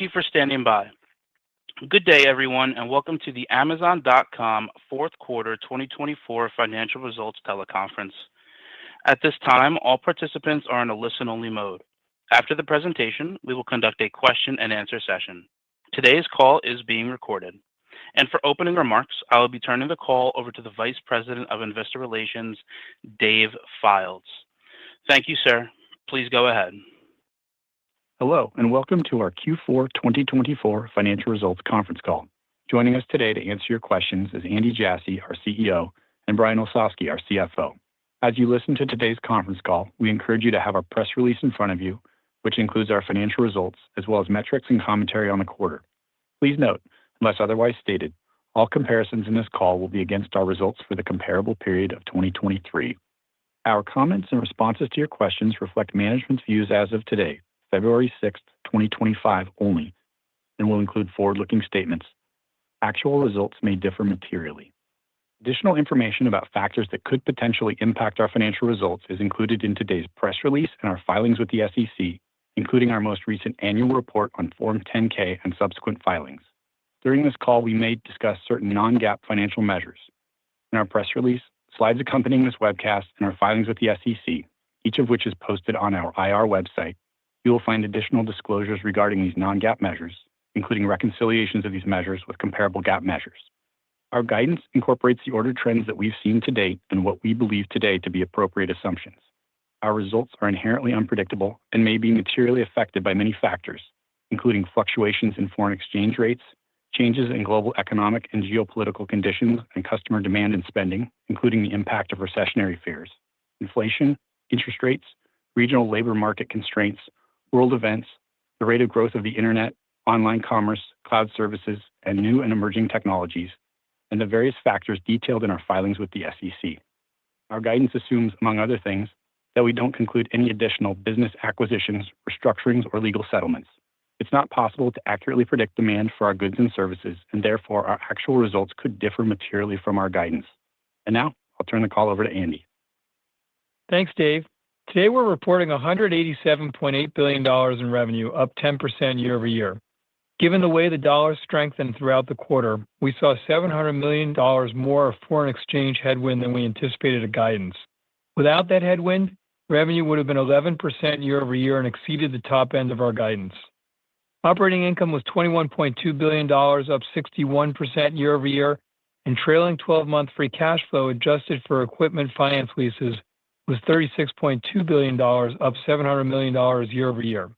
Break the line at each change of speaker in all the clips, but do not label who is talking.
you for standing by. Good day, everyone, and welcome to the Amazon.com Fourth Quarter 2024 Financial Results Teleconference. At this time, all participants are in a listen-only mode. After the presentation, we will conduct a question-and-answer session. Today's call is being recorded. And for opening remarks, I will be turning the call over to the Vice President of Investor Relations, Dave Fildes. Thank you, sir. Please go ahead.
Hello, and welcome to our Q4 2024 Financial Results Conference Call. Joining us today to answer your questions is Andy Jassy, our CEO, and Brian Olsavsky, our CFO. As you listen to today's conference call, we encourage you to have our press release in front of you, which includes our financial results, as well as metrics and commentary on the quarter. Please note, unless otherwise stated, all comparisons in this call will be against our results for the comparable period of 2023. Our comments and responses to your questions reflect management's views as of today, February 6, 2025 only, and will include forward-looking statements. Actual results may differ materially. Additional information about factors that could potentially impact our financial results is included in today's press release and our filings with the SEC, including our most recent annual report on Form 10-K and subsequent filings. During this call, we may discuss certain non-GAAP financial measures. In our press release, slides accompanying this webcast, and our filings with the SEC, each of which is posted on our IR website, you will find additional disclosures regarding these non-GAAP measures, including reconciliations of these measures with comparable GAAP measures. Our guidance incorporates the order trends that we've seen to date and what we believe today to be appropriate assumptions. Our results are inherently unpredictable and may be materially affected by many factors, including fluctuations in foreign exchange rates, changes in global economic and geopolitical conditions and customer demand and spending, including the impact of recessionary fears, inflation, interest rates, regional labor market constraints, world events, the rate of growth of the internet, online commerce, cloud services, and new and emerging technologies, and the various factors detailed in our filings with the SEC. Our guidance assumes, among other things, that we don't conclude any additional business acquisitions, restructurings, or legal settlements. It's not possible to accurately predict demand for our goods and services, and therefore our actual results could differ materially from our guidance. And now, I'll turn the call over to Andy.
Thanks, Dave. Today, we're reporting $187.8 billion in revenue, up 10% year over year. Given the way the dollar strengthened throughout the quarter, we saw $700 million more of foreign exchange headwind than we anticipated at guidance. Without that headwind, revenue would have been 11% year over year and exceeded the top end of our guidance. Operating income was $21.2 billion, up 61% year over year, and trailing 12-month free cash flow adjusted for equipment finance leases was $36.2 billion, up $700 million year over year.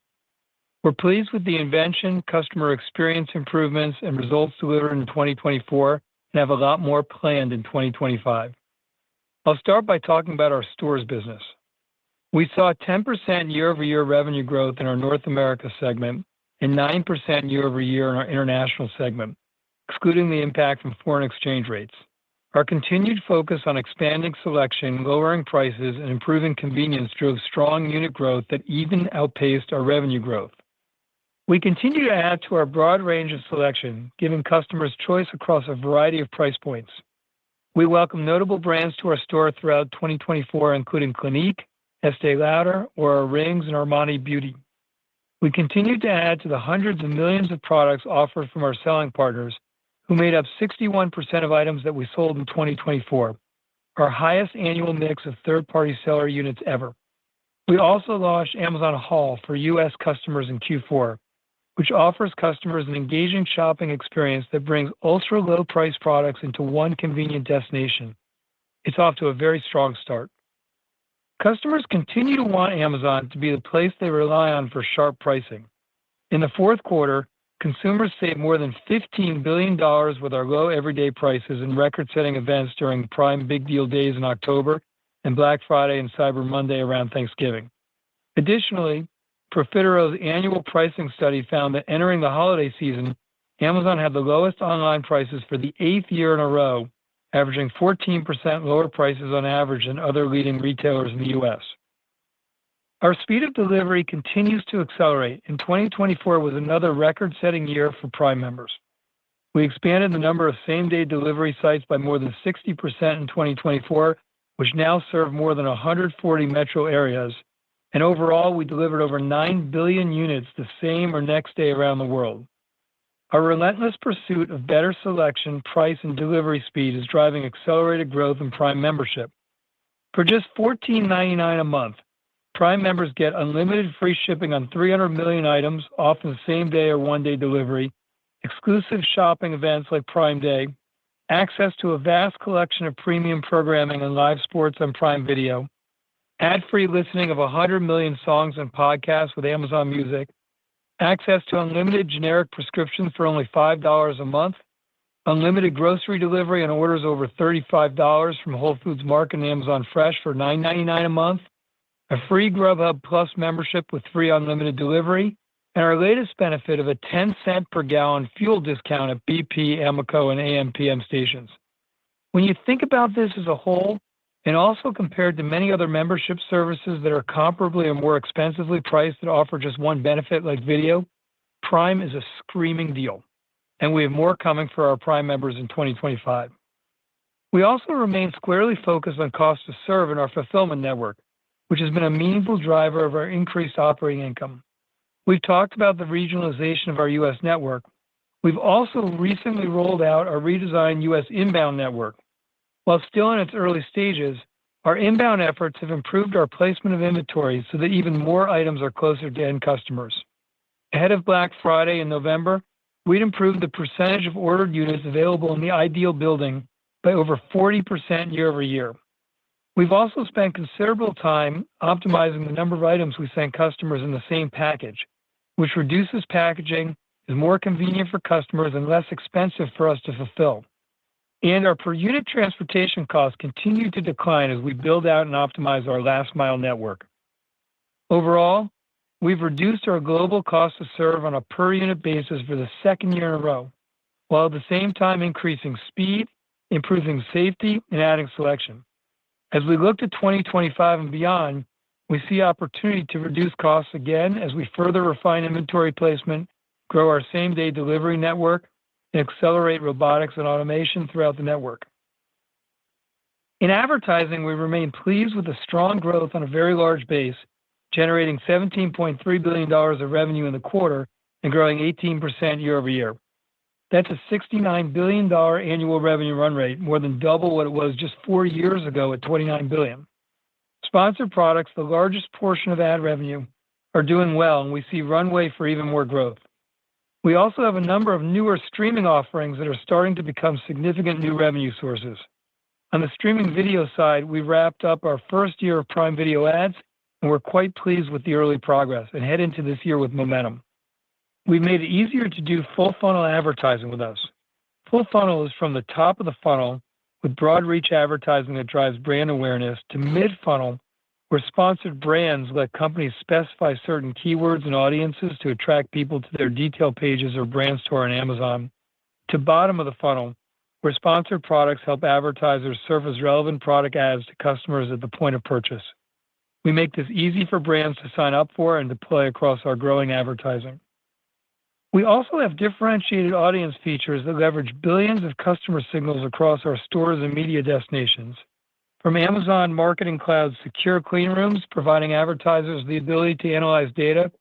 We're pleased with the invention, customer experience improvements, and results delivered in 2024, and have a lot more planned in 2025. I'll start by talking about our stores business. We saw 10% year-over-year revenue growth in our North America segment and 9% year-over-year in our international segment, excluding the impact from foreign exchange rates. Our continued focus on expanding selection, lowering prices, and improving convenience drove strong unit growth that even outpaced our revenue growth. We continue to add to our broad range of selection, giving customers choice across a variety of price points. We welcome notable brands to our store throughout 2024, including Clinique, Estée Lauder, Oura Rings, and Armani Beauty. We continue to add to the hundreds of millions of products offered from our selling partners, who made up 61% of items that we sold in 2024, our highest annual mix of third-party seller units ever. We also launched Amazon Haul for U.S. customers in Q4, which offers customers an engaging shopping experience that brings ultra-low-price products into one convenient destination. It's off to a very strong start. Customers continue to want Amazon to be the place they rely on for sharp pricing. In the fourth quarter, consumers saved more than $15 billion with our low everyday prices and record-setting events during Prime Big Deal Days in October and Black Friday and Cyber Monday around Thanksgiving. Additionally, Profitero's annual pricing study found that entering the holiday season, Amazon had the lowest online prices for the 8th year in a row, averaging 14% lower prices on average than other leading retailers in the U.S. Our speed of delivery continues to accelerate, and 2024 was another record-setting year for Prime members. We expanded the number of same-day delivery sites by more than 60% in 2024, which now serve more than 140 metro areas, And overall, we delivered over 9 billion units the same or next day around the world. Our relentless pursuit of better selection, price, and delivery speed is driving accelerated growth in Prime membership. For just $14.99 a month, Prime members get unlimited free shipping on 300 million items, often same-day or one-day delivery, exclusive shopping events like Prime Day, access to a vast collection of premium programming and live sports on Prime Video, ad-free listening of 100 million songs and podcasts with Amazon Music, access to unlimited generic prescriptions for only $5 a month, unlimited grocery delivery on orders over $35 from Whole Foods Market and Amazon Fresh for $9.99 a month, a free Grubhub Plus membership with free unlimited delivery, and our latest benefit of a 10-cent per gallon fuel discount at BP, Amoco, and AMPM stations. When you think about this as a whole, and also compared to many other membership services that are comparably or more expensively priced that offer just one benefit like video, Prime is a screaming deal, and we have more coming for our Prime members in 2025. We also remain squarely focused on cost to serve in our fulfillment network, which has been a meaningful driver of our increased operating income. We've talked about the regionalization of our U.S. network. We've also recently rolled out our redesigned U.S. inbound network. While still in its early stages, our inbound efforts have improved our placement of inventory so that even more items are closer to end customers. Ahead of Black Friday in November, we'd improved the percentage of ordered units available in the ideal building by over 40% year over year. We've also spent considerable time optimizing the number of items we send customers in the same package, which reduces packaging, is more convenient for customers, and less expensive for us to fulfill. And our per-unit transportation costs continue to decline as we build out and optimize our last-mile network. Overall, we've reduced our global cost to serve on a per-unit basis for the second year in a row, while at the same time increasing speed, improving safety, and adding selection. As we look to 2025 and beyond, we see opportunity to reduce costs again as we further refine inventory placement, grow our same-day delivery network, and accelerate robotics and automation throughout the network. In advertising, we remain pleased with the strong growth on a very large base, generating $17.3 billion of revenue in the quarter and growing 18% year over year. That's a $69 billion annual revenue run rate, more than double what it was just 4 years ago at $29 billion. Sponsored products, the largest portion of ad revenue, are doing well, and we see runway for even more growth. We also have a number of newer streaming offerings that are starting to become significant new revenue sources. On the streaming video side, we wrapped up our first year of Prime Video ads, and we're quite pleased with the early progress and head into this year with momentum. We've made it easier to do full-funnel advertising with us. Full funnel is from the top of the funnel with broad reach advertising that drives brand awareness to mid-funnel, where sponsored brands let companies specify certain keywords and audiences to attract people to their detail pages or brand store on Amazon, to bottom of the funnel, where sponsored products help advertisers surface relevant product ads to customers at the point of purchase. We make this easy for brands to sign up for and deploy across our growing advertising. We also have differentiated audience features that leverage billions of customer signals across our stores and media destinations. From Amazon Marketing Cloud's secure clean rooms, providing advertisers the ability to analyze data,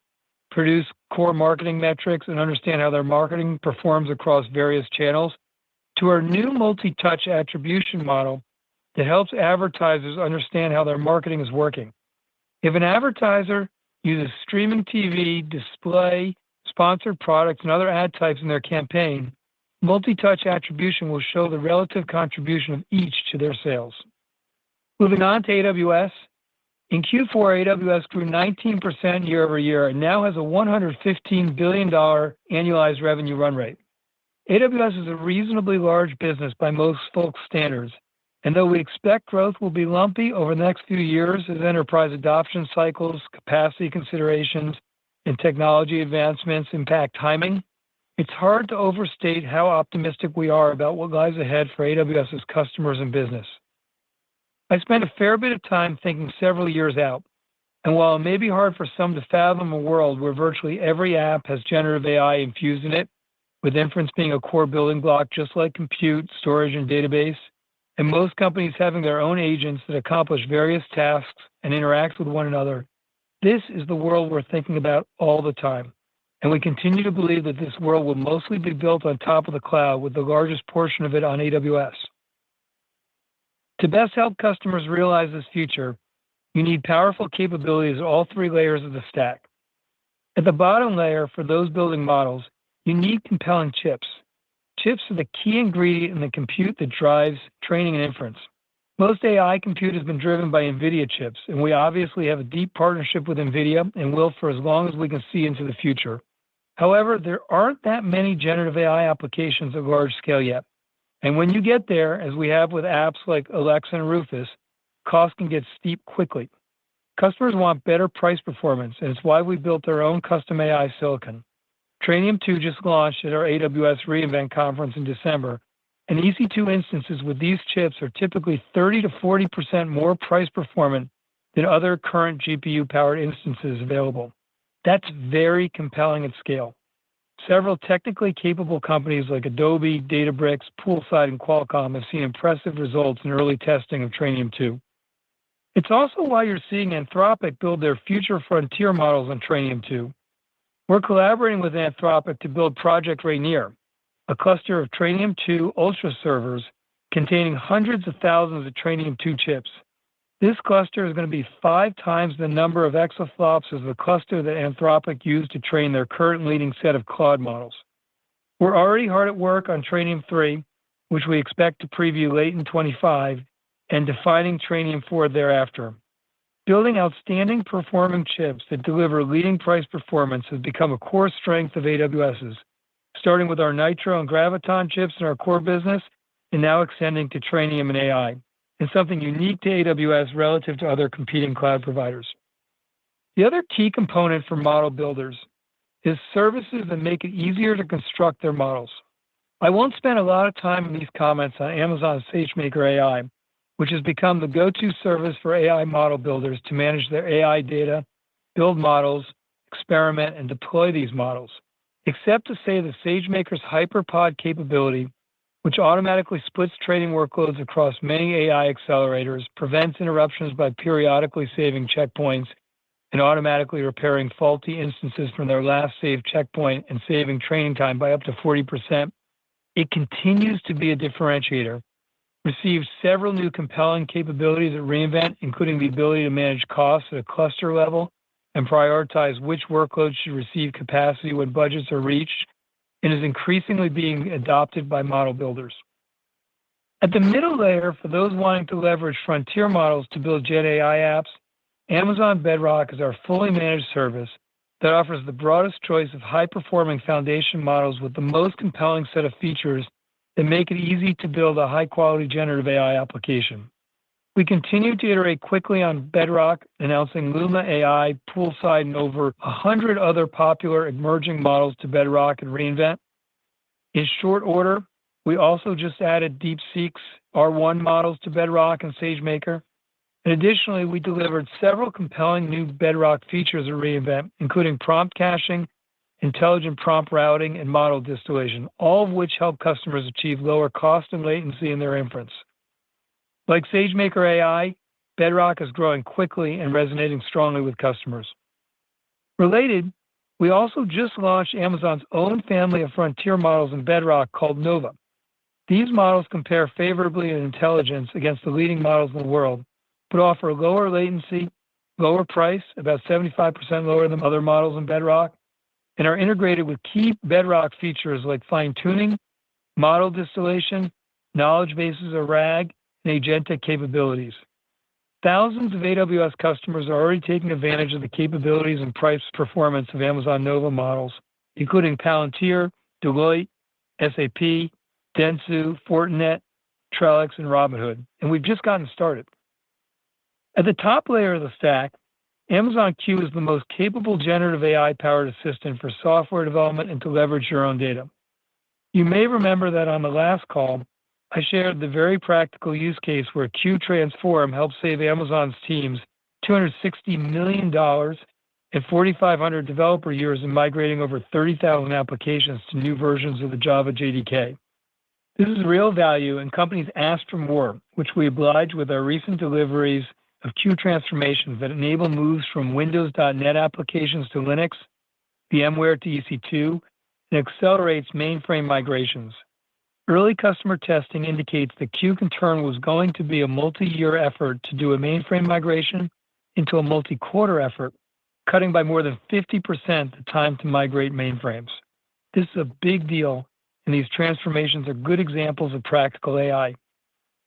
produce core marketing metrics, and understand how their marketing performs across various channels, to our new multi-touch attribution model that helps advertisers understand how their marketing is working. If an advertiser uses streaming TV, display, sponsored products, and other ad types in their campaign, multi-touch attribution will show the relative contribution of each to their sales. Moving on to AWS. In Q4, AWS grew 19% year over year and now has a $115 billion annualized revenue run rate. AWS is a reasonably large business by most folks' standards, and though we expect growth will be lumpy over the next few years as enterprise adoption cycles, capacity considerations, and technology advancements impact timing, it's hard to overstate how optimistic we are about what lies ahead for AWS's customers and business. I spent a fair bit of time thinking several years out, and while it may be hard for some to fathom a world where virtually every app has generative AI infused in it, with inference being a core building block just like compute, storage, and database, and most companies having their own agents that accomplish various tasks and interact with one another, This is the world we're thinking about all the time, and we continue to believe that this world will mostly be built on top of the cloud, with the largest portion of it on AWS. To best help customers realize this future, you need powerful capabilities at all three layers of the stack. At the bottom layer, for those building models, you need compelling chips. Chips are the key ingredient in the compute that drives training and inference. Most AI compute has been driven by NVIDIA chips, and we obviously have a deep partnership with NVIDIA and will for as long as we can see into the future. However, there aren't that many generative AI applications at large scale yet. And when you get there, as we have with apps like Alexa and Rufus, costs can get steep quickly. Customers want better price performance, and it's why we built our own custom AI silicon. Trainium 2 just launched at our AWS reInvent conference in December, and EC2 instances with these chips are typically 30 to 40% more price performant than other current GPU-powered instances available. That's very compelling at scale. Several technically capable companies like Adobe, Databricks, Poolside, and Qualcomm have seen impressive results in early testing of Trainium 2. It's also why you're seeing Anthropic build their future frontier models on Trainium 2. We're collaborating with Anthropic to build Project Rainier, a cluster of Trainium 2 Ultra servers containing hundreds of thousands of Trainium 2 chips. This cluster is going to be 5 times the number of exaflops as the cluster that Anthropic used to train their current leading set of Claude models. We're already hard at work on Trainium 3, which we expect to preview late in 2025, and defining Trainium 4 thereafter. Building outstanding performing chips that deliver leading price performance has become a core strength of AWS's, starting with our Nitro and Graviton chips in our core business, and now extending to Trainium and AI, and something unique to AWS relative to other competing cloud providers. The other key component for model builders is services that make it easier to construct their models. I won't spend a lot of time in these comments on Amazon SageMaker AI, which has become the go-to service for AI model builders to manage their AI data, build models, experiment, and deploy these models, except to say that SageMaker's HyperPod capability, which automatically splits training workloads across many AI accelerators, prevents interruptions by periodically saving checkpoints and automatically repairing faulty instances from their last saved checkpoint and saving training time by up to 40%. It continues to be a differentiator. Received several new compelling capabilities at reInvent, including the ability to manage costs at a cluster level and prioritize which workloads should receive capacity when budgets are reached, and is increasingly being adopted by model builders. At the middle layer, for those wanting to leverage frontier models to build Gen AI apps, Amazon Bedrock is our fully managed service that offers the broadest choice of high-performing foundation models with the most compelling set of features that make it easy to build a high-quality generative AI application. We continue to iterate quickly on Bedrock, announcing Luma AI, Poolside, and over 100 other popular emerging models to Bedrock and reInvent. In short order, we also just added DeepSeek's R1 models to Bedrock and SageMaker. And additionally, we delivered several compelling new Bedrock features at reInvent, including prompt caching, intelligent prompt routing, and model distillation, all of which help customers achieve lower cost and latency in their inference. Like SageMaker AI, Bedrock is growing quickly and resonating strongly with customers. Related, we also just launched Amazon's own family of frontier models in Bedrock called Nova. These models compare favorably in intelligence against the leading models in the world, but offer lower latency, lower price, about 75% lower than other models in Bedrock, and are integrated with key Bedrock features like fine-tuning, model distillation, knowledge bases or RAG, and agentic capabilities. Thousands of AWS customers are already taking advantage of the capabilities and price performance of Amazon Nova models, including Palantir, Deloitte, SAP, Dentsu, Fortinet, Trellix, and Robinhood, and we've just gotten started. At the top layer of the stack, Amazon Q is the most capable generative AI-powered assistant for software development and to leverage your own data. You may remember that on the last call, I shared the very practical use case where Q Transform helped save Amazon's teams $260 million and 4,500 developer years in migrating over 30,000 applications to new versions of the Java JDK. This is real value, and companies ask for more, which we oblige with our recent deliveries of Q transformations that enable moves from Windows.NET applications to Linux, VMware to EC2, and accelerates mainframe migrations. Early customer testing indicates that Q Concern was going to be a multi-year effort to do a mainframe migration into a multi-quarter effort, cutting by more than 50% the time to migrate mainframes. This is a big deal, and these transformations are good examples of practical AI.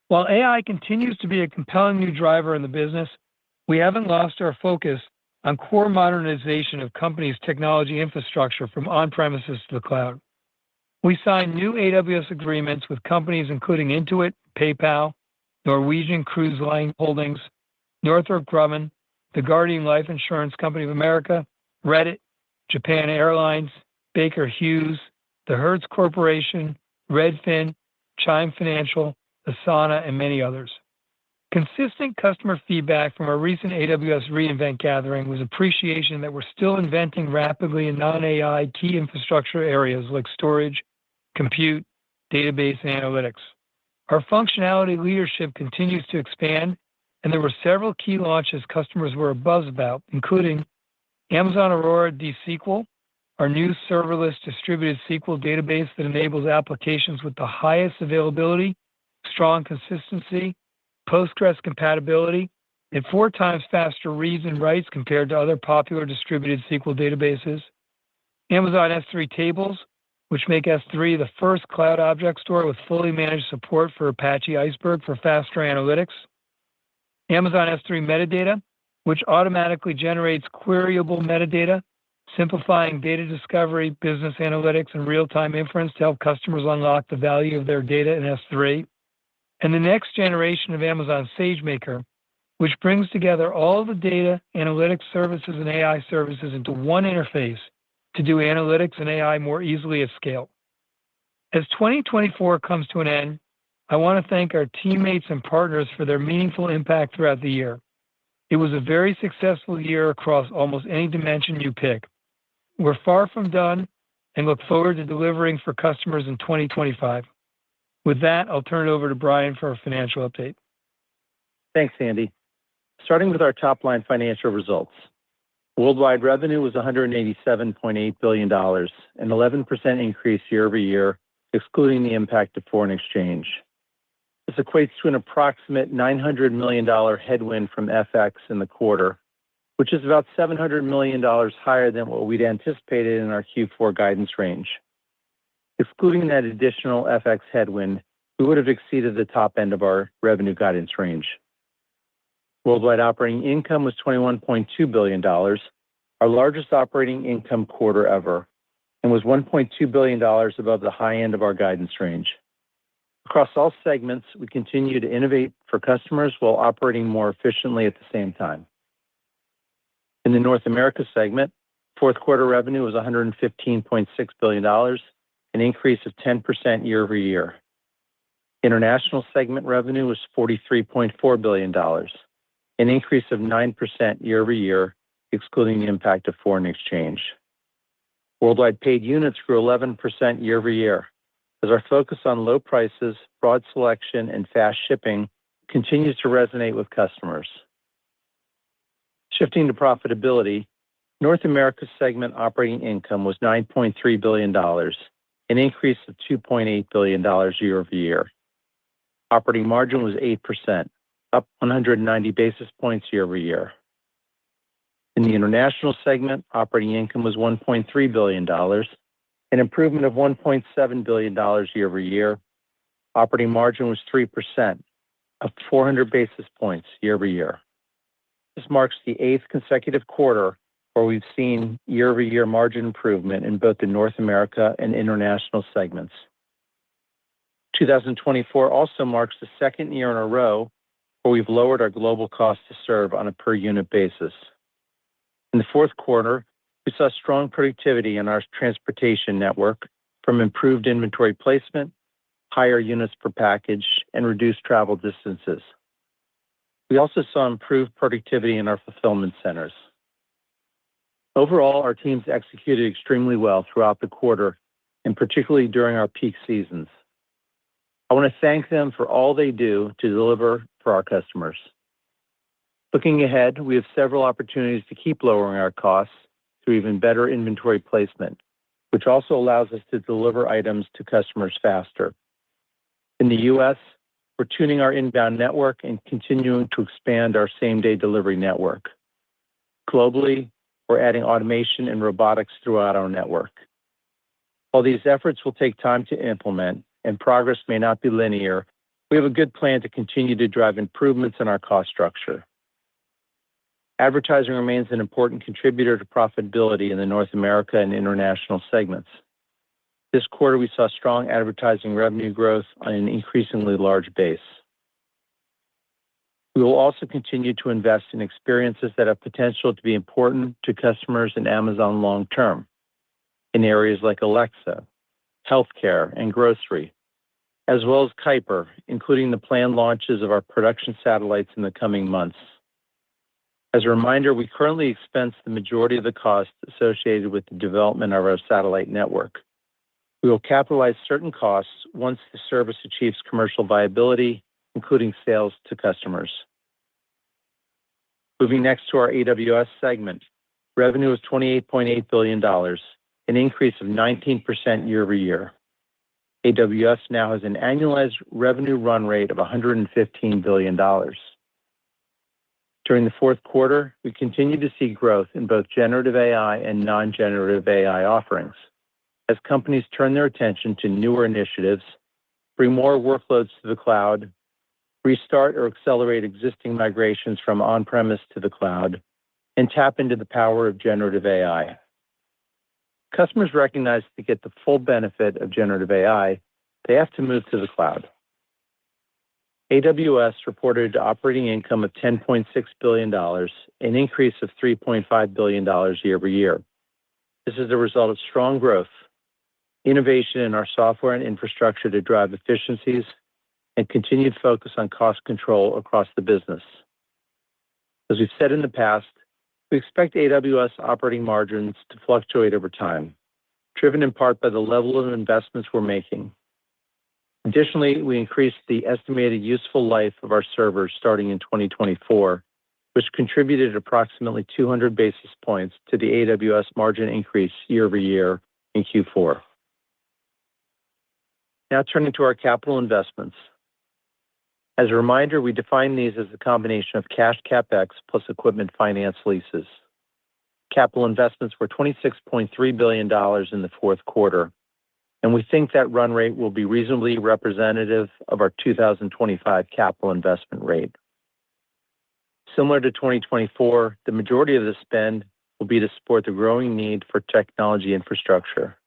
While AI continues to be a compelling new driver in the business, we haven't lost our focus on core modernization of companies' technology infrastructure from on-premises to the cloud. We signed new AWS agreements with companies including Intuit, PayPal, Norwegian Cruise Line Holdings, Northrop Grumman, the Guardian Life Insurance Company of America, Reddit, Japan Airlines, Baker Hughes, the Hertz Corporation, Redfin, Chime Financial, Asana, and many others. Consistent customer feedback from our recent AWS reInvent gathering was appreciation that we're still inventing rapidly in non-AI key infrastructure areas like storage, compute, database, and analytics. Our functionality leadership continues to expand, and there were several key launches customers were abuzz about, including Amazon Aurora DSQL, our new serverless distributed SQL database that enables applications with the highest availability, strong consistency, Postgres compatibility, and 4 times faster reads and writes compared to other popular distributed SQL databases. Amazon S3 Tables, which make S3 the first cloud object store with fully managed support for Apache Iceberg for faster analytics. Amazon S3 Metadata, which automatically generates queryable metadata, simplifying data discovery, business analytics, and real-time inference to help customers unlock the value of their data in S3. And the next generation of Amazon SageMaker, which brings together all the data, analytics services, and AI services into one interface to do analytics and AI more easily at scale. As 2024 comes to an end, I want to thank our teammates and partners for their meaningful impact throughout the year. It was a very successful year across almost any dimension you pick. We're far from done and look forward to delivering for customers in 2025. With that, I'll turn it over to Brian for a financial update.
Thanks, Andy. Starting with our top-line financial results. Worldwide revenue was $187.8 billion, an 11% increase year-over-year, excluding the impact of foreign exchange. This equates to an approximate $900 million headwind from FX in the quarter, which is about $700 million higher than what we'd anticipated in our Q4 guidance range. Excluding that additional FX headwind, we would have exceeded the top end of our revenue guidance range. Worldwide operating income was $21.2 billion, our largest operating income quarter ever, and was $1.2 billion above the high end of our guidance range. Across all segments, we continue to innovate for customers while operating more efficiently at the same time. In the North America segment, fourth quarter revenue was $115.6 billion, an increase of 10% year-over-year. International segment revenue was $43.4 billion, an increase of 9% year-over-year, excluding the impact of foreign exchange. Worldwide paid units grew 11% year-over-year, as our focus on low prices, broad selection, and fast shipping continues to resonate with customers. Shifting to profitability, North America segment operating income was $9.3 billion, an increase of $2.8 billion year-over-year. Operating margin was 8%, up 190 basis points year-over-year. In the international segment, operating income was $1.3 billion, an improvement of $1.7 billion year-over-year. Operating margin was 3%, up 400 basis points year-over-year. This marks the 8th consecutive quarter where we've seen year-over-year margin improvement in both the North America and international segments. 2024 also marks the second year in a row where we've lowered our global cost to serve on a per-unit basis. In the fourth quarter, we saw strong productivity in our transportation network from improved inventory placement, higher units per package, and reduced travel distances. We also saw improved productivity in our fulfillment centers. Overall, our teams executed extremely well throughout the quarter, and particularly during our peak seasons. I want to thank them for all they do to deliver for our customers. Looking ahead, we have several opportunities to keep lowering our costs through even better inventory placement, which also allows us to deliver items to customers faster. In the U.S., we're tuning our inbound network and continuing to expand our same-day delivery network. Globally, we're adding automation and robotics throughout our network. While these efforts will take time to implement and progress may not be linear, we have a good plan to continue to drive improvements in our cost structure. Advertising remains an important contributor to profitability in the North America and international segments. This quarter, we saw strong advertising revenue growth on an increasingly large base. We will also continue to invest in experiences that have potential to be important to customers in Amazon long term, in areas like Alexa, healthcare, and grocery, as well as Kuiper, including the planned launches of our production satellites in the coming months. As a reminder, we currently expense the majority of the costs associated with the development of our satellite network. We will capitalize certain costs once the service achieves commercial viability, including sales to customers. Moving next to our AWS segment, revenue was $28.8 billion, an increase of 19% year over year. AWS now has an annualized revenue run rate of $115 billion. During the fourth quarter, we continued to see growth in both generative AI and non-generative AI offerings, as companies turn their attention to newer initiatives, bring more workloads to the cloud, restart or accelerate existing migrations from on-premise to the cloud, and tap into the power of generative AI. Customers recognize to get the full benefit of generative AI, they have to move to the cloud. AWS reported operating income of $10.6 billion, an increase of $3.5 billion year over year. This is a result of strong growth, innovation in our software and infrastructure to drive efficiencies, and continued focus on cost control across the business. As we've said in the past, we expect AWS operating margins to fluctuate over time, driven in part by the level of investments we're making. Additionally, we increased the estimated useful life of our servers starting in 2024, which contributed approximately 200 basis points to the AWS margin increase year over year in Q4. Now turning to our capital investments. As a reminder, we define these as a combination of cash CapEx plus equipment finance leases. Capital investments were $26.3 billion in the fourth quarter, and we think that run rate will be reasonably representative of our 2025 capital investment rate. Similar to 2024, the majority of the spend will be to support the growing need for technology infrastructure.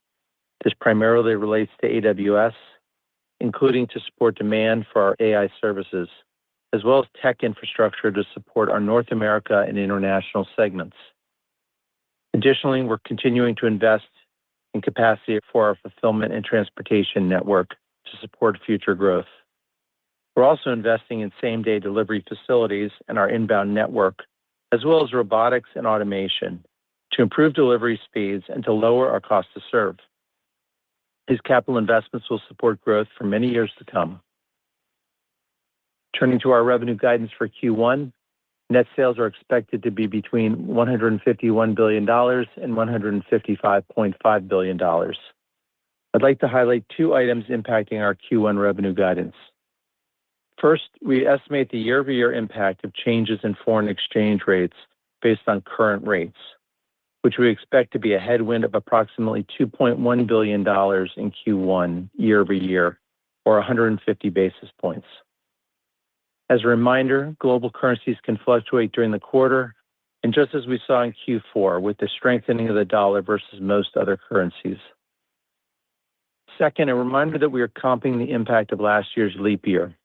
This primarily relates to AWS, including to support demand for our AI services, as well as tech infrastructure to support our North America and international segments. Additionally, we're continuing to invest in capacity for our fulfillment and transportation network to support future growth. We're also investing in same-day delivery facilities and our inbound network, as well as robotics and automation, to improve delivery speeds and to lower our cost to serve. These capital investments will support growth for many years to come. Turning to our revenue guidance for Q1, net sales are expected to be between $151 billion and $155.5 billion. I'd like to highlight two items impacting our Q1 revenue guidance. First, we estimate the year-over-year impact of changes in foreign exchange rates based on current rates, which we expect to be a headwind of approximately $2.1 billion in Q1 year over year, or 150 basis points. As a reminder, global currencies can fluctuate during the quarter, and just as we saw in Q4 with the strengthening of the dollar versus most other currencies. Second, a reminder that we are comping the impact of last year's leap year.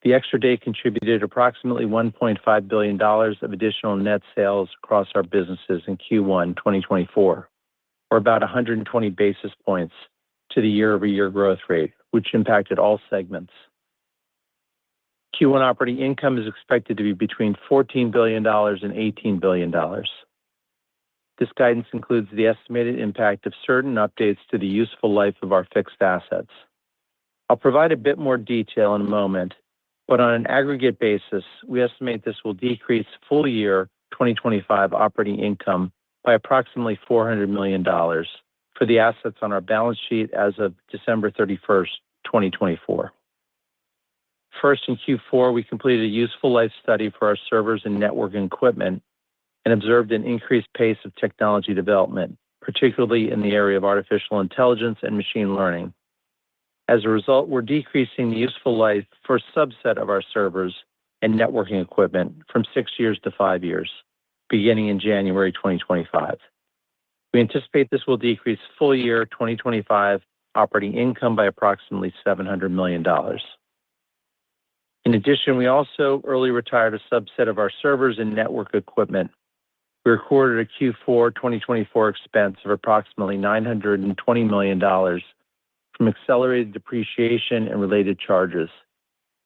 The extra day contributed approximately $1.5 billion of additional net sales across our businesses in Q1 2024, or about 120 basis points to the year-over-year growth rate, which impacted all segments. Q1 operating income is expected to be between $14 billion and $18 billion. This guidance includes the estimated impact of certain updates to the useful life of our fixed assets. I'll provide a bit more detail in a moment, but on an aggregate basis, we estimate this will decrease full year 2025 operating income by approximately $400 million for the assets on our balance sheet as of December 31st, 2024. First, in Q4, we completed a useful life study for our servers and networking equipment and observed an increased pace of technology development, particularly in the area of artificial intelligence and machine learning. As a result, we're decreasing the useful life for a subset of our servers and networking equipment from 6 years to 5 years, beginning in January 2025. We anticipate this will decrease full year 2025 operating income by approximately $700 million. In addition, we also early retired a subset of our servers and network equipment. We recorded a Q4 2024 expense of approximately $920 million from accelerated depreciation and related charges,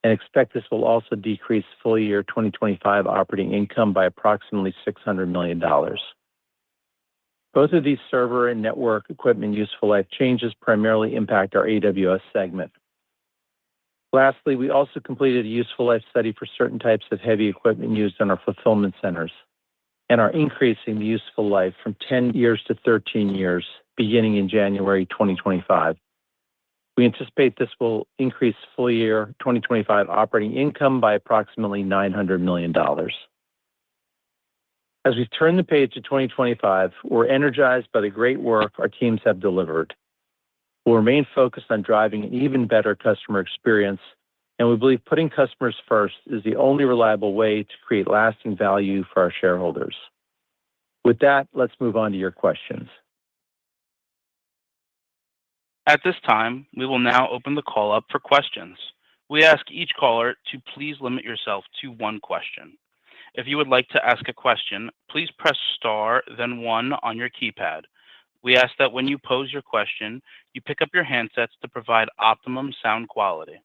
and expect this will also decrease full year 2025 operating income by approximately $600 million. Both of these server and network equipment useful life changes primarily impact our AWS segment. Lastly, we also completed a useful life study for certain types of heavy equipment used in our fulfillment centers and are increasing the useful life from 10 years to 13 years, beginning in January 2025. We anticipate this will increase full year 2025 operating income by approximately $900 million. As we turn the page to 2025, we're energized by the great work our teams have delivered. We'll remain focused on driving an even better customer experience, and we believe putting customers first is the only reliable way to create lasting value for our shareholders. With that, let's move on to your questions.
At this time, we will now open the call up for questions. We ask each caller to please limit yourself to one question. If you would like to ask a question, please press star, then one on your keypad. We ask that when you pose your question, you pick up your handsets to provide optimum sound quality.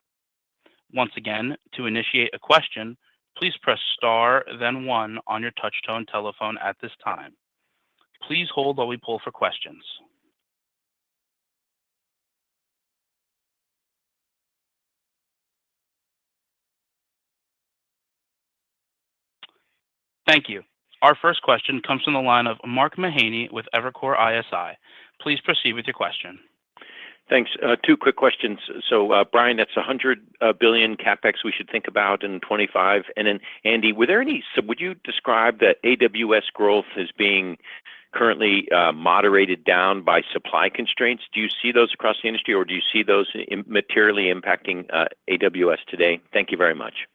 Once again, to initiate a question, please press star, then one on your touch-tone telephone at this time. Please hold while we pull for questions. Thank you. Our first question comes from the line of Mark Mahaney with Evercore ISI. Please proceed with your question.
Thanks. Two quick questions. So, Brian, that's $100 billion CapEx we should think about in 25. And then, Andy, would you describe that AWS growth as being currently moderated down by supply constraints? Do you see those across the industry, or do you see those materially impacting AWS today? Thank you very much.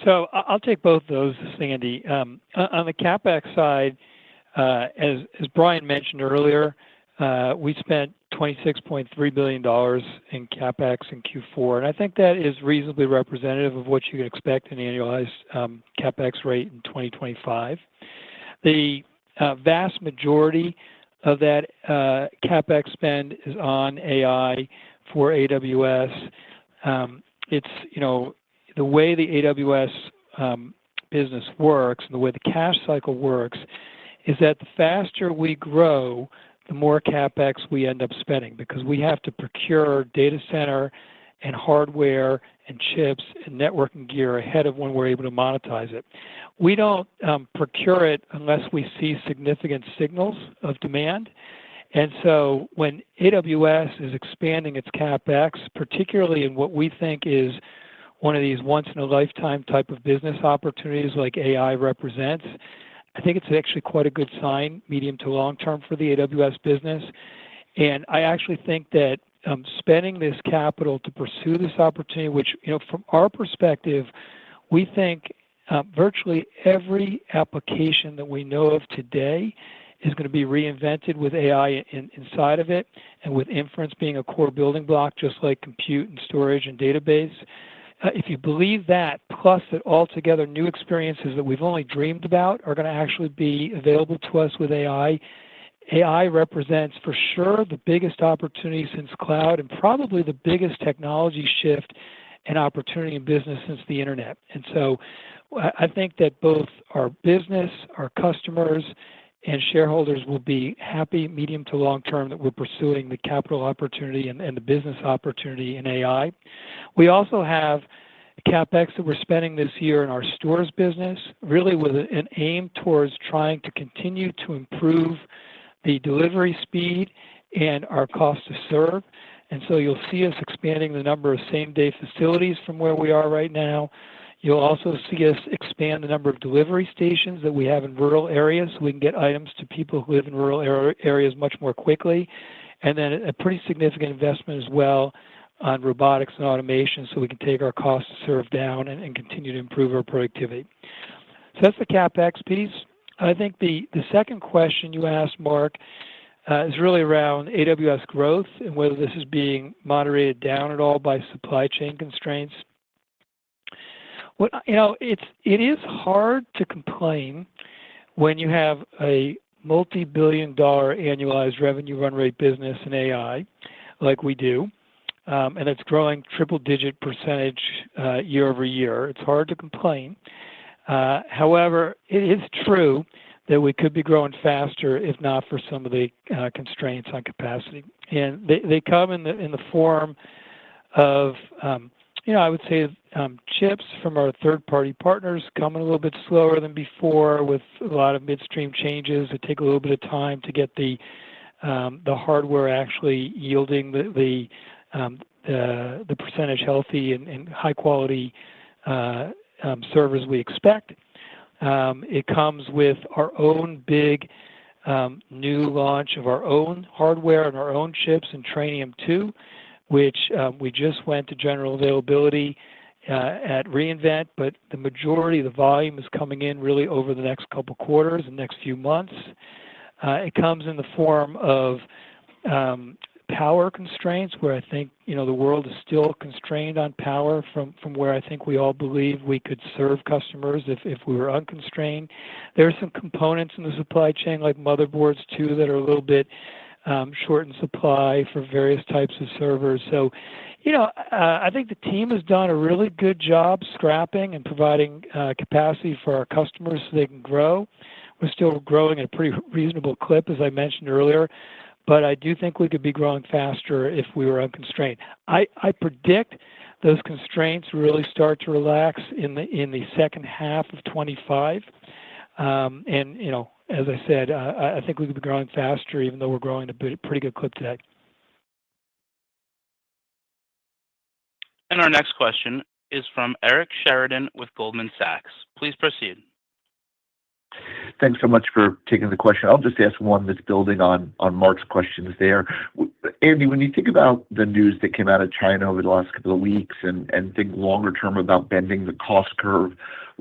So I'll take both of those, Andy. On the CapEx side, as Brian mentioned earlier, we spent $26.3 billion in CapEx in Q4, and I think that is reasonably representative of what you can expect in annualized CapEx rate in 2025. The vast majority of that CapEx spend is on AI for AWS. It's, the way the AWS business works and the way the cash cycle works is that the faster we grow, the more CapEx we end up spending, because we have to procure data center and hardware and chips and networking gear ahead of when we're able to monetize it. We don't procure it unless we see significant signals of demand. And so when AWS is expanding its CapEx, particularly in what we think is one of these once-in-a-lifetime type of business opportunities like AI represents, I think it's actually quite a good sign, medium to long term, for the AWS business. And I actually think that spending this capital to pursue this opportunity, which, from our perspective, we think virtually every application that we know of today is going to be reinvented with AI inside of it, and with inference being a core building block, just like compute and storage and database. If you believe that, plus that altogether new experiences that we've only dreamed about are going to actually be available to us with AI, AI represents for sure the biggest opportunity since cloud, and probably the biggest technology shift and opportunity in business since the internet. And so I think that both our business, our customers, and shareholders will be happy, medium to long term, that we're pursuing the capital opportunity and the business opportunity in AI. We also have CapEx that we're spending this year in our stores business, really with an aim towards trying to continue to improve the delivery speed and our cost to serve. And so you'll see us expanding the number of same-day facilities from where we are right now. You'll also see us expand the number of delivery stations that we have in rural areas so we can get items to people who live in rural areas much more quickly. And then a pretty significant investment as well on robotics and automation so we can take our cost to serve down and continue to improve our productivity. So that's the CapEx piece. I think the second question you asked, Mark, is really around AWS growth and whether this is being moderated down at all by supply chain constraints. Well, it is hard to complain when you have a multi-billion-dollar annualized revenue run rate business in AI like we do, and it's growing triple-digit percentage year over year. It's hard to complain. However, it is true that we could be growing faster if not for some of the constraints on capacity. And they come in the form of, I would say chips from our third-party partners coming a little bit slower than before with a lot of midstream changes. It take a little bit of time to get the hardware actually yielding the percentage healthy and high-quality servers we expect. It comes with our own big new launch of our own hardware and our own chips in Trainium 2, which we just went to general availability at reInvent, but the majority of the volume is coming in really over the next couple quarters, the next few months. It comes in the form of power constraints, where I think the world is still constrained on power from where I think we all believe we could serve customers if we were unconstrained. There are some components in the supply chain like motherboards too that are a little bit short in supply for various types of servers. So, I think the team has done a really good job scrapping and providing capacity for our customers so they can grow. We're still growing at a pretty reasonable clip, as I mentioned earlier, but I do think we could be growing faster if we were unconstrained. I predict those constraints really start to relax in the second half of 25. And, as I said, I think we could be growing faster even though we're growing at a pretty good clip today.
And our next question is from Eric Sheridan with Goldman Sachs. Please proceed.
Thanks so much for taking the question. I'll just ask one that's building on Mark's questions there. Andy, when you think about the news that came out of China over the last couple of weeks and think longer term about bending the cost curve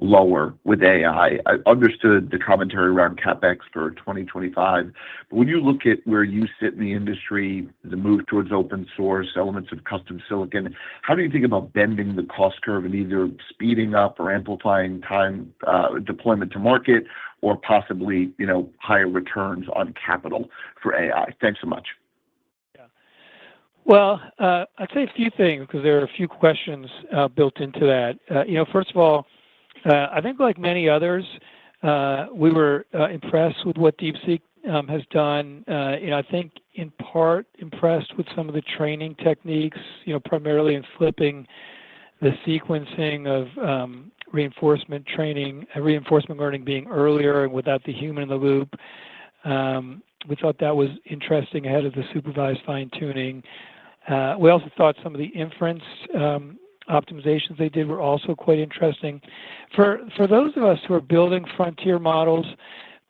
lower with AI, I understood the commentary around CapEx for 2025. But when you look at where you sit in the industry, the move towards open source, elements of custom silicon, how do you think about bending the cost curve and either speeding up or amplifying time deployment to market, or possibly, higher returns on capital for AI? Thanks so much.
Yeah. Well, I'd say a few things because there are a few questions built into that. First of all, I think like many others, we were impressed with what DeepSeek has done. I think in part impressed with some of the training techniques, primarily in flipping the sequencing of reinforcement learning being earlier and without the human in the loop. We thought that was interesting ahead of the supervised fine-tuning. We also thought some of the inference optimizations they did were also quite interesting. For those of us who are building frontier models,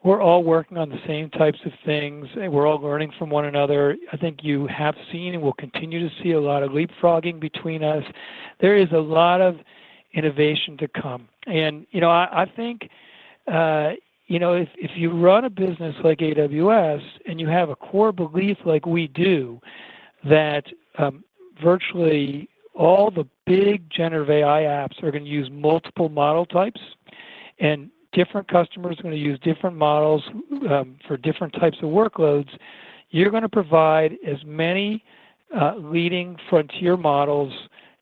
we're all working on the same types of things. We're all learning from one another. I think you have seen and will continue to see a lot of leapfrogging between us. There is a lot of innovation to come. And, I think, if you run a business like AWS and you have a core belief like we do, that virtually all the big generative AI apps are going to use multiple model types, and different customers are going to use different models for different types of workloads, you're going to provide as many leading frontier models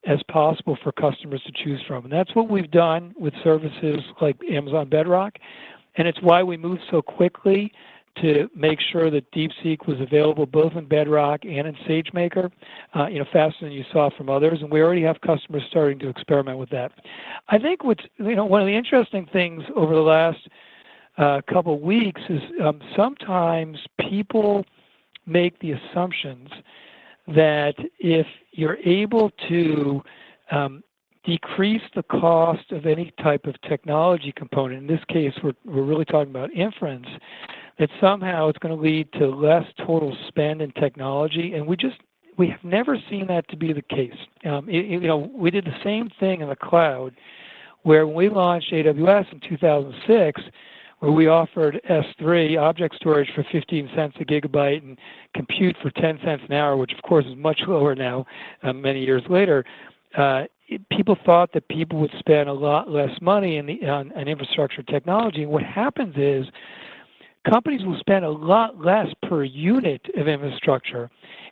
as possible for customers to choose from. And that's what we've done with services like Amazon Bedrock. And it's why we moved so quickly to make sure that DeepSeek was available both in Bedrock and in SageMaker, faster than you saw from others. And we already have customers starting to experiment with that. I think one of the interesting things over the last couple of weeks is sometimes people make the assumptions that if you're able to decrease the cost of any type of technology component, in this case, we're really talking about inference, that somehow it's going to lead to less total spend in technology. And we have never seen that to be the case. We did the same thing in the cloud, where when we launched AWS in 2006, where we offered S3 object storage for 15 cents a gigabyte and compute for 10 cents an hour, which of course is much lower now, many years later. People thought that people would spend a lot less money on infrastructure technology. And what happens is companies will spend a lot less per unit of infrastructure,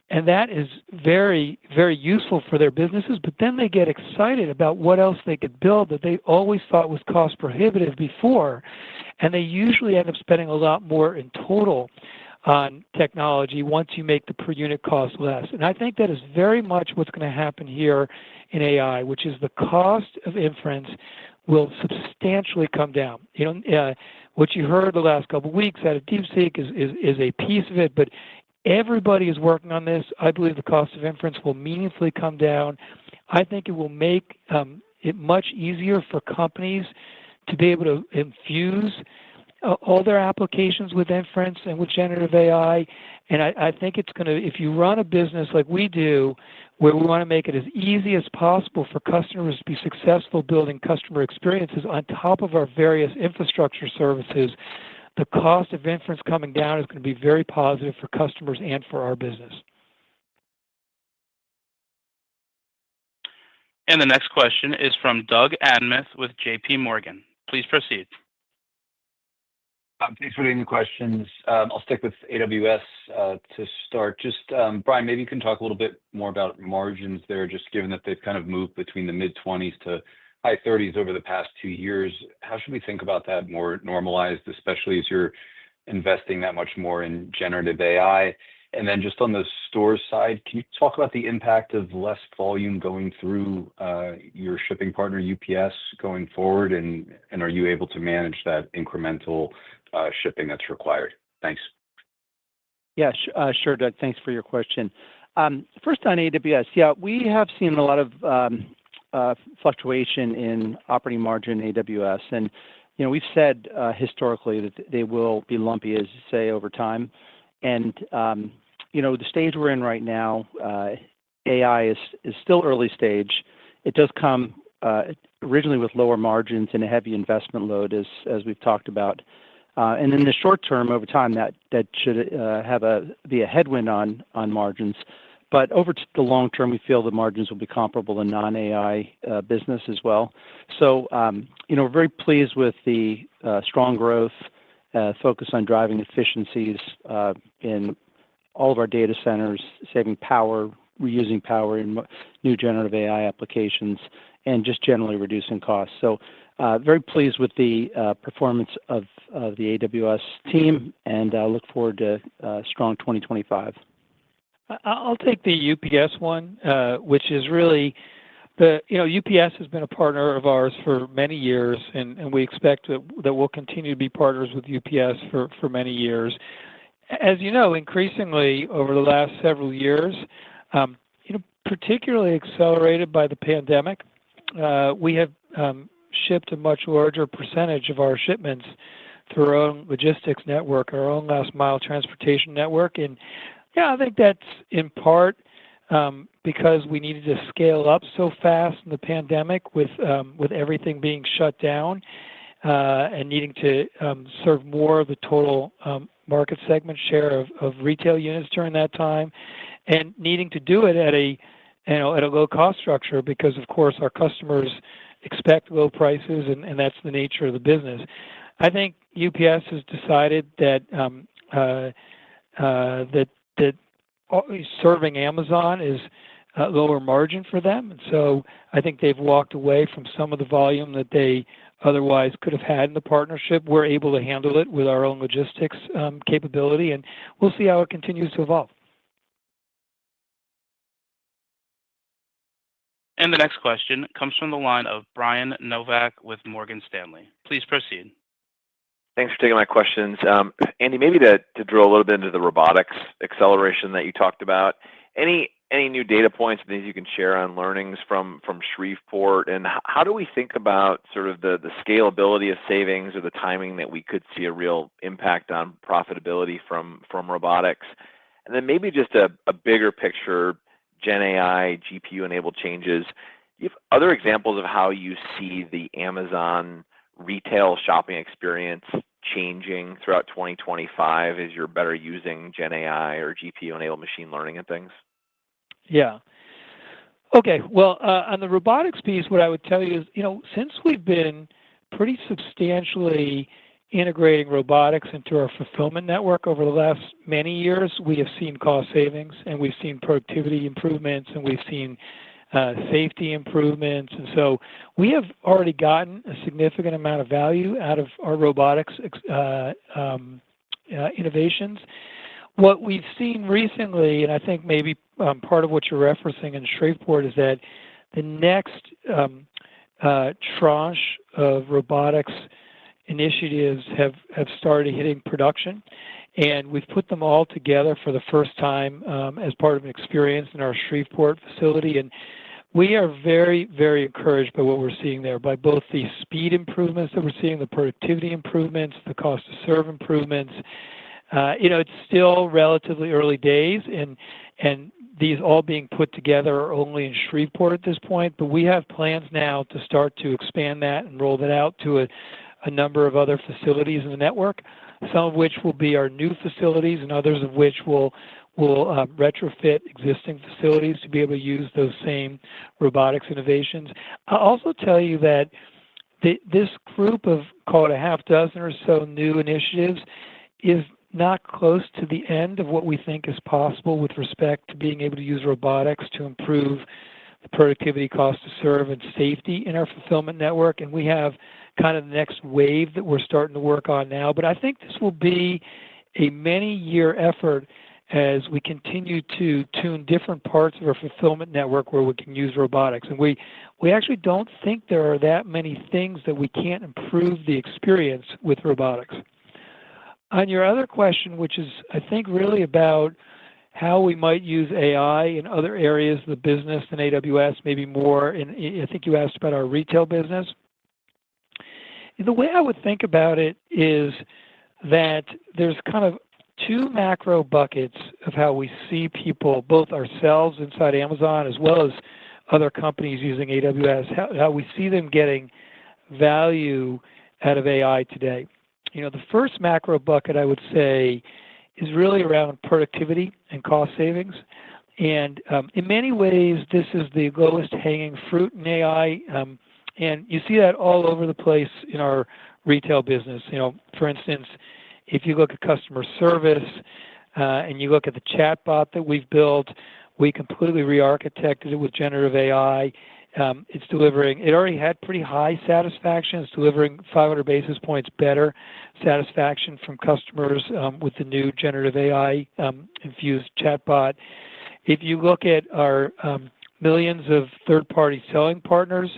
and that is very, very useful for their businesses. But then they get excited about what else they could build that they always thought was cost prohibitive before, and they usually end up spending a lot more in total on technology once you make the per unit cost less. And I think that is very much what's going to happen here in AI, which is the cost of inference will substantially come down. What you heard the last couple of weeks out of DeepSeek is a piece of it, but everybody is working on this. I believe the cost of inference will meaningfully come down. I think it will make it much easier for companies to be able to infuse all their applications with inference and with generative AI. And I think it's going to, if you run a business like we do, where we want to make it as easy as possible for customers to be successful building customer experiences on top of our various infrastructure services, the cost of inference coming down is going to be very positive for customers and for our business.
And the next question is from Doug Anmuth with JP Morgan. Please proceed.
Thanks for taking the questions. I'll stick with AWS to start. Just, Brian, maybe you can talk a little bit more about margins there, just given that they've kind of moved between the mid-20s to high 30s over the past 2 years. How should we think about that more normalized, especially as you're investing that much more in generative AI? And then just on the store side, can you talk about the impact of less volume going through your shipping partner, UPS, going forward? And are you able to manage that incremental shipping that's required? Thanks.
Yeah, sure, Doug. Thanks for your question. First on AWS, yeah, we have seen a lot of fluctuation in operating margin in AWS. And, we've said historically that they will be lumpy, as you say, over time. And, the stage we're in right now, AI is still early stage. It does come originally with lower margins and a heavy investment load, as we've talked about. And in the short term, over time, that should be a headwind on margins. But over the long term, we feel the margins will be comparable to non-AI business as well. So, we're very pleased with the strong growth, focus on driving efficiencies in all of our data centers, saving power, reusing power in new generative AI applications, and just generally reducing costs. So very pleased with the performance of the AWS team, and look forward to strong 2025.
I'll take the UPS one, which is really UPS has been a partner of ours for many years, and we expect that we'll continue to be partners with UPS for many years. As you know, increasingly over the last several years, particularly accelerated by the pandemic, we have shipped a much larger percentage of our shipments through our own logistics network, our own last mile transportation network. And yeah, I think that's in part because we needed to scale up so fast in the pandemic with everything being shut down and needing to serve more of the total market segment share of retail units during that time, and needing to do it at a low cost structure because, of course, our customers expect low prices, and that's the nature of the business. I think UPS has decided that serving Amazon is lower margin for them, and so I think they've walked away from some of the volume that they otherwise could have had in the partnership. We're able to handle it with our own logistics capability, and we'll see how it continues to evolve.
And the next question comes from the line of Brian Novak with Morgan Stanley. Please proceed.
Thanks for taking my questions. Andy, maybe to drill a little bit into the robotics acceleration that you talked about, any new data points, things you can share on learnings from Shreveport, and how do we think about sort of the scalability of savings or the timing that we could see a real impact on profitability from robotics? And then maybe just a bigger picture, Gen AI, GPU-enabled changes. Do you have other examples of how you see the Amazon retail shopping experience changing throughout 2025 as you're better using Gen AI or GPU-enabled machine learning and things?
Yeah. Okay. Well, on the robotics piece, what I would tell you is, since we've been pretty substantially integrating robotics into our fulfillment network over the last many years, we have seen cost savings, and we've seen productivity improvements, and we've seen safety improvements. And so we have already gotten a significant amount of value out of our robotics innovations. What we've seen recently, and I think maybe part of what you're referencing in Shreveport, is that the next tranche of robotics initiatives have started hitting production, and we've put them all together for the first time as part of an experience in our Shreveport facility. And we are very, very encouraged by what we're seeing there, by both the speed improvements that we're seeing, the productivity improvements, the cost to serve improvements. It's still relatively early days, and these all being put together are only in Shreveport at this point, but we have plans now to start to expand that and roll that out to a number of other facilities in the network, some of which will be our new facilities and others of which will retrofit existing facilities to be able to use those same robotics innovations. I'll also tell you that this group of, call it a half dozen or so new initiatives, is not close to the end of what we think is possible with respect to being able to use robotics to improve the productivity, cost to serve, and safety in our fulfillment network. And we have kind of the next wave that we're starting to work on now. But I think this will be a many-year effort as we continue to tune different parts of our fulfillment network where we can use robotics. And we actually don't think there are that many things that we can't improve the experience with robotics. On your other question, which is, I think, really about how we might use AI in other areas of the business than AWS, maybe more, and I think you asked about our retail business. The way I would think about it is that there's kind of two macro buckets of how we see people, both ourselves inside Amazon as well as other companies using AWS, how we see them getting value out of AI today. The first macro bucket, I would say, is really around productivity and cost savings. And in many ways, this is the lowest hanging fruit in AI. And you see that all over the place in our retail business. For instance, if you look at customer service and you look at the chatbot that we've built, we completely re-architected it with generative AI. It's delivering, it already had pretty high satisfaction. It's delivering 500 basis points better satisfaction from customers with the new generative AI infused chatbot. If you look at our millions of third-party selling partners,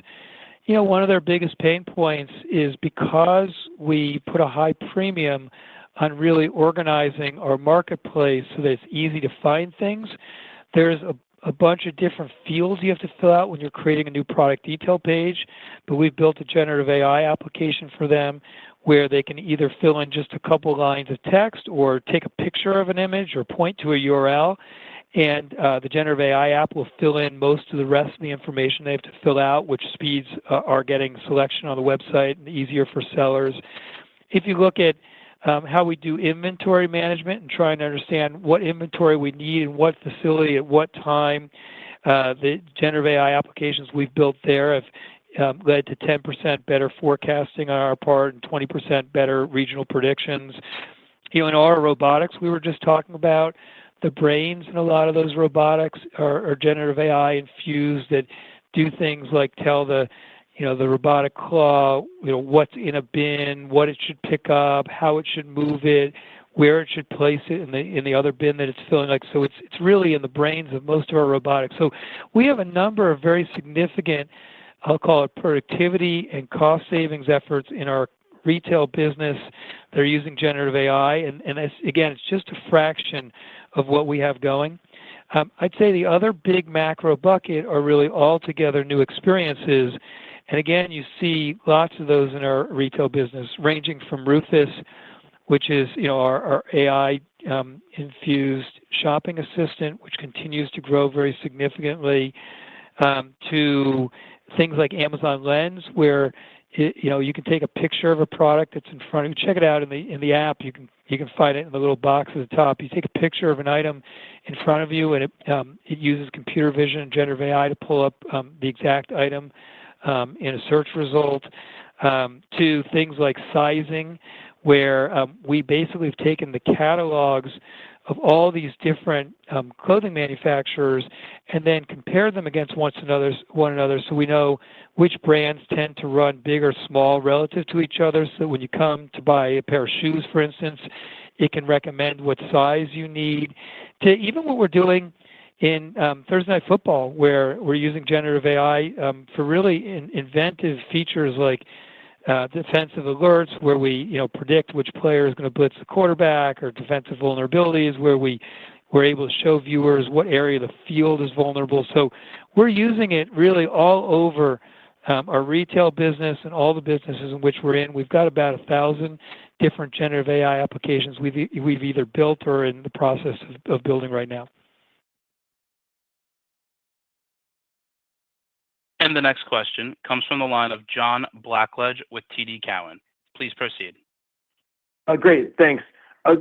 one of their biggest pain points is because we put a high premium on really organizing our marketplace so that it's easy to find things. There's a bunch of different fields you have to fill out when you're creating a new product detail page, but we've built a generative AI application for them where they can either fill in just a couple lines of text or take a picture of an image or point to a URL, and the generative AI app will fill in most of the rest of the information they have to fill out, which speeds our getting selection on the website and easier for sellers. If you look at how we do inventory management and trying to understand what inventory we need in what facility at what time, the generative AI applications we've built there have led to 10% better forecasting on our part and 20% better regional predictions. In our robotics, we were just talking about the brains in a lot of those robotics are generative AI infused that do things like tell the the robotic claw, what's in a bin, what it should pick up, how it should move it, where it should place it in the other bin that it's filling. So it's really in the brains of most of our robotics. So we have a number of very significant, I'll call it productivity and cost savings efforts in our retail business. They're using generative AI, and again, it's just a fraction of what we have going. I'd say the other big macro bucket are really altogether new experiences. And again, you see lots of those in our retail business, ranging from Rufus, which is our AI infused shopping assistant, which continues to grow very significantly, to things like Amazon Lens, where you can take a picture of a product that's in front of you. Check it out in the app. You can find it in the little box at the top. You take a picture of an item in front of you, and it uses computer vision and generative AI to pull up the exact item in a search result. To things like sizing, where we basically have taken the catalogs of all these different clothing manufacturers and then compare them against one another, so we know which brands tend to run big or small relative to each other. So when you come to buy a pair of shoes, for instance, it can recommend what size you need. To even what we're doing in Thursday Night Football, where we're using generative AI for really inventive features like defensive alerts, where we predict which player is going to blitz the quarterback, or defensive vulnerabilities, where we're able to show viewers what area of the field is vulnerable. So we're using it really all over our retail business and all the businesses in which we're in. We've got about 1,000 different generative AI applications we've either built or are in the process of building right now.
And the next question comes from the line of John Blackledge with TD Cowen. Please proceed.
Great, thanks.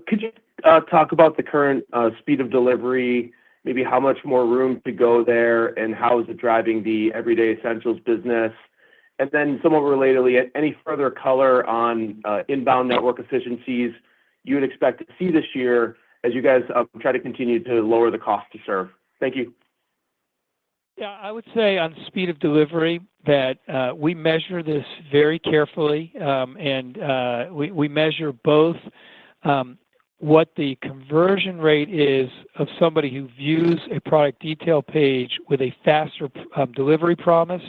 Could you talk about the current speed of delivery, maybe how much more room to go there, and how is it driving the Everyday Essentials business? And then somewhat relatedly, any further color on inbound network efficiencies you would expect to see this year as you guys try to continue to lower the cost to serve? Thank you.
Yeah, I would say on speed of delivery that we measure this very carefully, and we measure both what the conversion rate is of somebody who views a product detail page with a faster delivery promise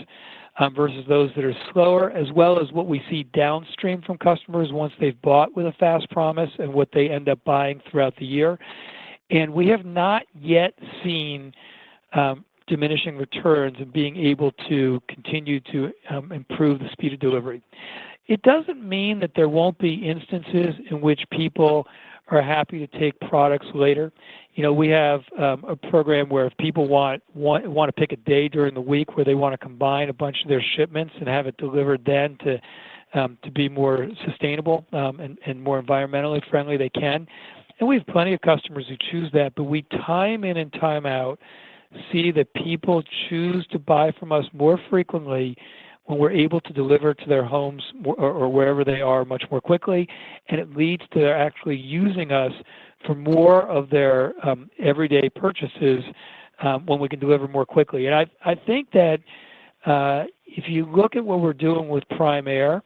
versus those that are slower, as well as what we see downstream from customers once they've bought with a fast promise and what they end up buying throughout the year. And we have not yet seen diminishing returns and being able to continue to improve the speed of delivery. It doesn't mean that there won't be instances in which people are happy to take products later. We have a program where if people want to pick a day during the week where they want to combine a bunch of their shipments and have it delivered then to be more sustainable and more environmentally friendly, they can. And we have plenty of customers who choose that, but we time in and time out see that people choose to buy from us more frequently when we're able to deliver to their homes or wherever they are much more quickly, and it leads to their actually using us for more of their everyday purchases when we can deliver more quickly. And I think that if you look at what we're doing with Prime Air,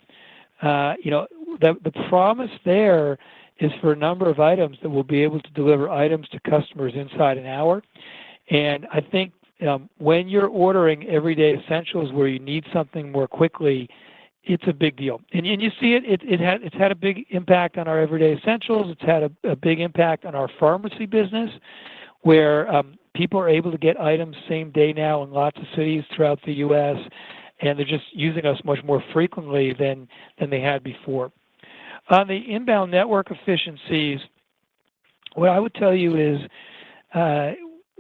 the promise there is for a number of items that we'll be able to deliver items to customers inside an hour. And I think when you're ordering Everyday Essentials where you need something more quickly, it's a big deal. And you see it's had a big impact on our Everyday Essentials. It's had a big impact on our pharmacy business, where people are able to get items same day now in lots of cities throughout the U.S., and they're just using us much more frequently than they had before. On the inbound network efficiencies, what I would tell you is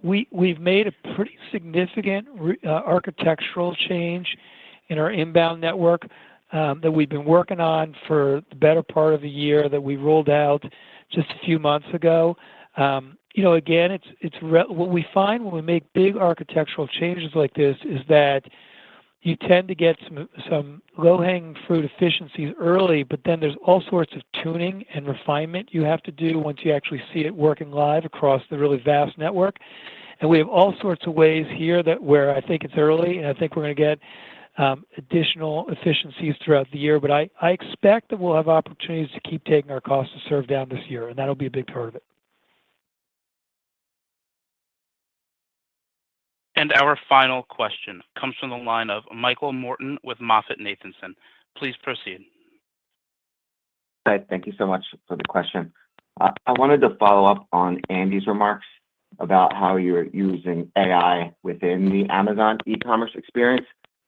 we've made a pretty significant architectural change in our inbound network that we've been working on for the better part of a year, that we rolled out just a few months ago. Again, what we find when we make big architectural changes like this is that you tend to get some low-hanging fruit efficiencies early, but then there's all sorts of tuning and refinement you have to do once you actually see it working live across the really vast network. And we have all sorts of ways here where I think it's early, and I think we're going to get additional efficiencies throughout the year. But I expect that we'll have opportunities to keep taking our cost to serve down this year, and that'll be a big part of it.
And our final question comes from the line of Michael Morton with MoffettNathanson. Please proceed.
Hi, thank you so much for the question. I wanted to follow up on Andy's remarks about how you're using AI within the Amazon e-commerce experience,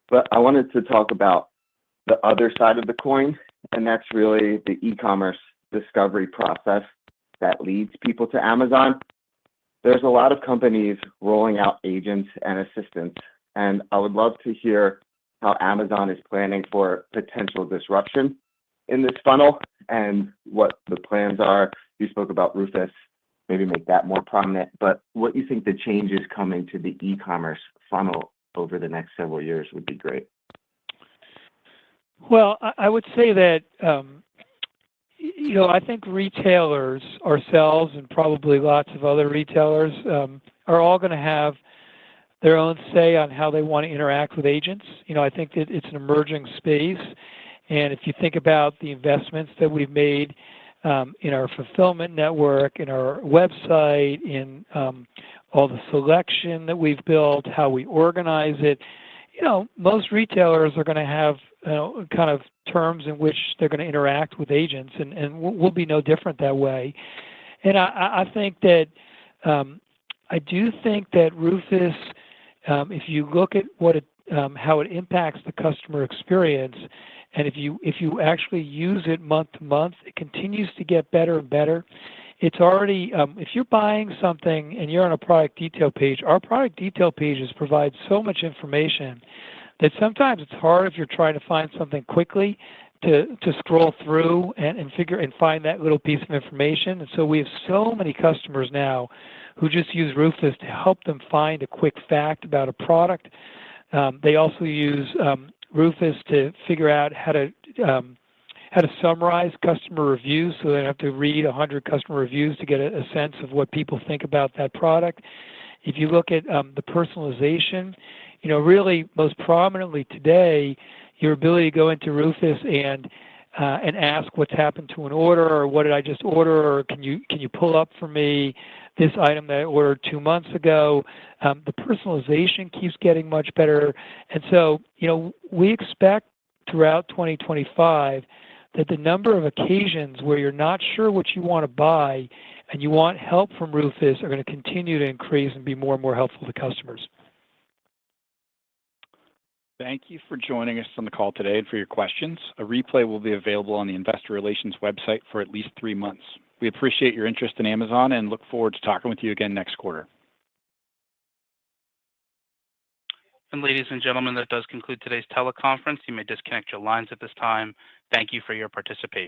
but I wanted to talk about the other side of the coin, and that's really the e-commerce discovery process that leads people to Amazon. There's a lot of companies rolling out agents and assistants, and I would love to hear how Amazon is planning for potential disruption in this funnel and what the plans are. You spoke about Rufus, maybe make that more prominent, but what you think the changes coming to the e-commerce funnel over the next several years would be great.
Well, I would say that, I think retailers, ourselves, and probably lots of other retailers are all going to have their own say on how they want to interact with agents. I think that it's an emerging space. And if you think about the investments that we've made in our fulfillment network, in our website, in all the selection that we've built, how we organize it, most retailers are going to have kind of terms in which they're going to interact with agents, and we'll be no different that way. And I think that I do think that Rufus, if you look at how it impacts the customer experience, and if you actually use it month to month, it continues to get better and better. It's already, if you're buying something and you're on a product detail page, our product detail pages provide so much information that sometimes it's hard if you're trying to find something quickly to scroll through and find that little piece of information. And so we have so many customers now who just use Rufus to help them find a quick fact about a product. They also use Rufus to figure out how to summarize customer reviews, so they don't have to read 100 customer reviews to get a sense of what people think about that product. If you look at the personalization, really most prominently today, your ability to go into Rufus and ask what's happened to an order, or what did I just order, or can you pull up for me this item that I ordered 2 months ago. The personalization keeps getting much better. And so, we expect throughout 2025 that the number of occasions where you're not sure what you want to buy and you want help from Rufus are going to continue to increase and be more and more helpful to customers.
Thank you for joining us on the call today and for your questions. A replay will be available on the Investor Relations website for at least 3 months. We appreciate your interest in Amazon and look forward to talking with you again next quarter.
And ladies and gentlemen, that does conclude today's teleconference. You may disconnect your lines at this time. Thank you for your participation.